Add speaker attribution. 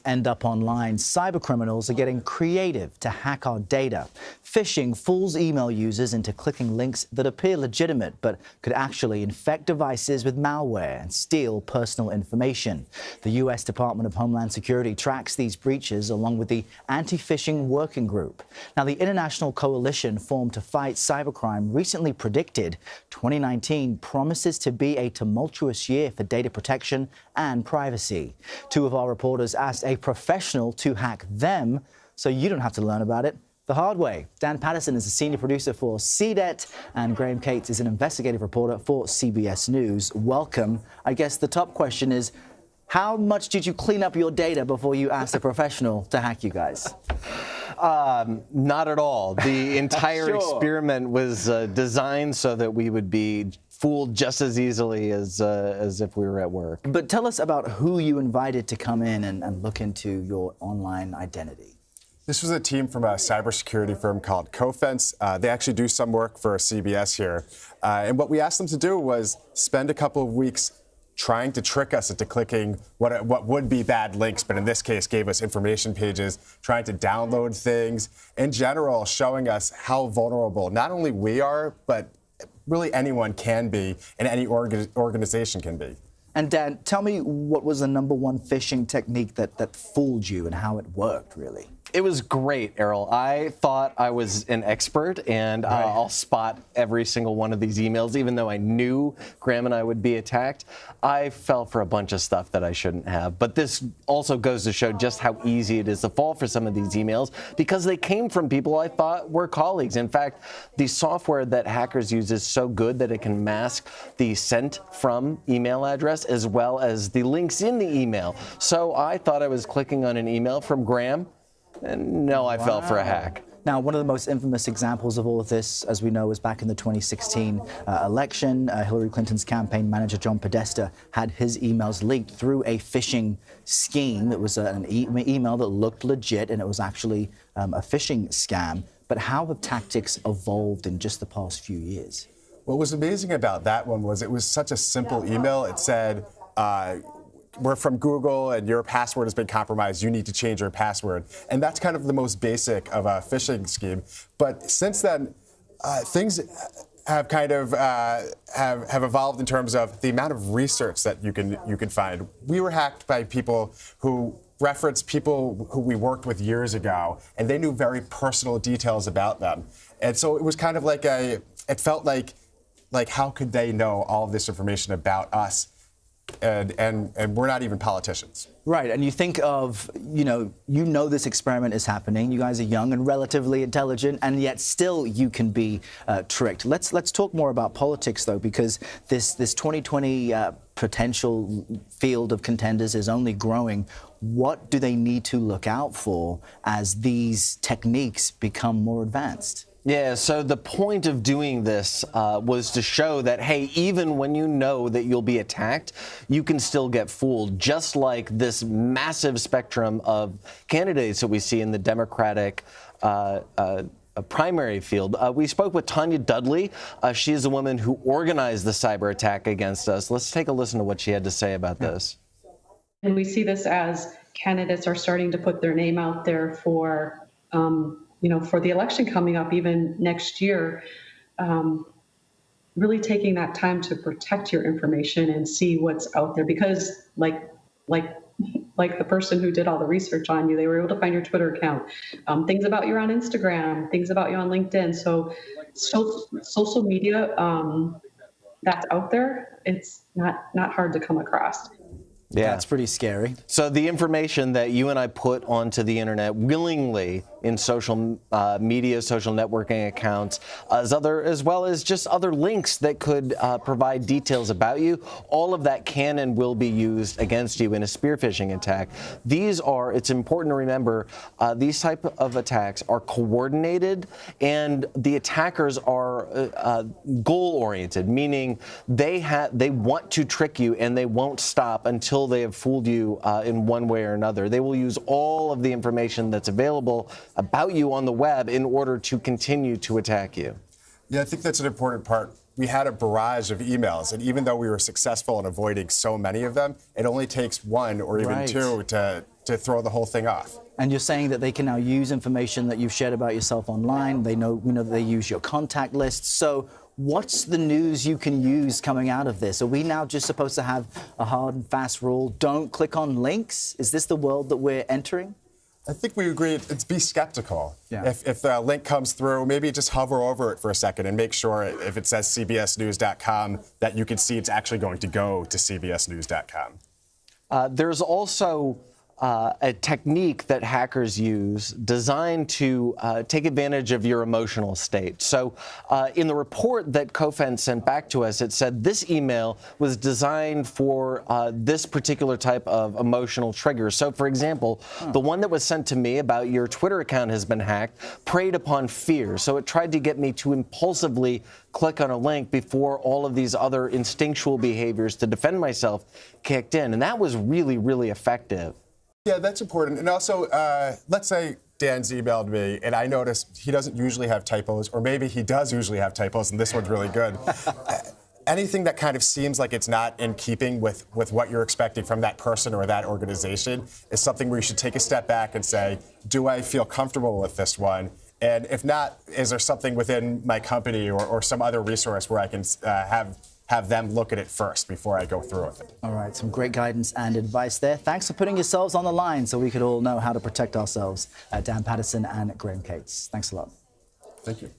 Speaker 1: end up online, cybercriminals are getting creative to hack our data. Phishing fools email users into clicking links that appear legitimate but could actually infect devices with malware and steal personal information. The U.S. Department of Homeland Security tracks these breaches along with the Anti-Phishing Working Group. Now, the international coalition formed to fight cybercrime recently predicted 2019 promises to be a tumultuous year for data protection and privacy. Two of our reporters asked a professional to hack them so you don't have to learn about it the hard way. Dan Patterson is a senior producer for CNET, and Graham Cates is an investigative reporter for CBS News. Welcome. I guess the top question is, how much did you clean up your data before you asked a professional to hack you guys?
Speaker 2: Not at all. The entire
Speaker 1: Sure.
Speaker 2: experiment was designed so that we would be fooled just as easily as if we were at work.
Speaker 1: But tell us about who you invited to come in and look into your online identity.
Speaker 3: This was a team from a cybersecurity firm called Cofense. They actually do some work for CBS here. And what we asked them to do was spend a couple of weeks trying to trick us into clicking what would be bad links, but in this case gave us information pages, trying to download things, in general showing us how vulnerable not only we are, but really anyone can be and any organization can be.
Speaker 1: And Dan, tell me, what was the #1 phishing technique that fooled you and how it worked, really?
Speaker 2: It was great, Errol. I thought I was an expert, and I'll spot every single one of these emails, even though I knew Graham and I would be attacked. I fell for a bunch of stuff that I shouldn't have. But this also goes to show just how easy it is to fall for some of these emails, because they came from people I thought were colleagues. In fact, the software that hackers use is so good that it can mask the sent from email address as well as the links in the email. So I thought I was clicking on an email from Graham, and no, I fell for a hack.
Speaker 1: Now, one of the most infamous examples of all of this, as we know, was back in the 2016 election. Hillary Clinton's campaign manager, John Podesta, had his emails leaked through a phishing scheme. It was an email that looked legit, and it was actually a phishing scam. But how have tactics evolved in just the past few years?
Speaker 3: What was amazing about that one was it was such a simple email. It said, we're from Google and your password has been compromised. You need to change your password. And that's kind of the most basic of a phishing scheme. But since then, things have kind of have evolved in terms of the amount of research that you can find. We were hacked by people who referenced people who we worked with years ago, and they knew very personal details about them. And so it was kind of like it felt like how could they know all of this information about us? And we're not even politicians.
Speaker 1: Right, and you think of, you know this experiment is happening. You guys are young and relatively intelligent, and yet still you can be tricked. Let's talk more about politics, though, because this 2020 potential field of contenders is only growing. What do they need to look out for as these techniques become more advanced?
Speaker 2: Yeah, so the point of doing this was to show that, hey, even when you know that you'll be attacked, you can still get fooled, just like this massive spectrum of candidates that we see in the Democratic primary field. We spoke with Tanya Dudley. She is the woman who organized the cyber attack against us. Let's take a listen to what she had to say about this.
Speaker 4: And we see this as candidates are starting to put their name out there for for the election coming up, even next year, really taking that time to protect your information and see what's out there. Because like the person who did all the research on you, they were able to find your Twitter account, things about you on Instagram, things about you on LinkedIn. So social media that's out there, it's not hard to come across.
Speaker 2: Yeah,
Speaker 1: that's pretty scary.
Speaker 2: So the information that you and I put onto the internet willingly in social media, social networking accounts, as well as just other links that could provide details about you, all of that can and will be used against you in a spear phishing attack. It's important to remember, these type of attacks are coordinated, and the attackers are goal-oriented, meaning they want to trick you, and they won't stop until they have fooled you in one way or another. They will use all of the information that's available about you on the web in order to continue to attack you.
Speaker 3: Yeah, I think that's an important part. We had a barrage of emails, and even though we were successful in avoiding so many of them, it only takes one or even two to to throw the whole thing off.
Speaker 1: And you're saying that they can now use information that you've shared about yourself online. We know that they use your contact list. So what's the news you can use coming out of this? Are we now just supposed to have a hard and fast rule, don't click on links? Is this the world that we're entering?
Speaker 3: I think we agree it's be skeptical.
Speaker 1: Yeah.
Speaker 3: If the link comes through, maybe just hover over it for a second and make sure if it says cbsnews.com that you can see it's actually going to go to cbsnews.com.
Speaker 2: There's also a technique that hackers use designed to take advantage of your emotional state. So in the report that CoFen sent back to us, it said this email was designed for this particular type of emotional trigger. So, for example, the one that was sent to me about your Twitter account has been hacked preyed upon fear. So it tried to get me to impulsively click on a link before all of these other instinctual behaviors to defend myself kicked in. And that was really, really effective.
Speaker 3: Yeah, that's important. And also, let's say Dan's emailed me, and I notice he doesn't usually have typos, or maybe he does usually have typos, and this one's really good. Anything that kind of seems like it's not in keeping with what you're expecting from that person or that organization is something where you should take a step back and say, do I feel comfortable with this one? And if not, is there something within my company or some other resource where I can have them look at it first before I go through with it?
Speaker 1: All right, some great guidance and advice there. Thanks for putting yourselves on the line so we could all know how to protect ourselves. Dan Patterson and Graham Cates. Thanks a lot.
Speaker 3: Thank you.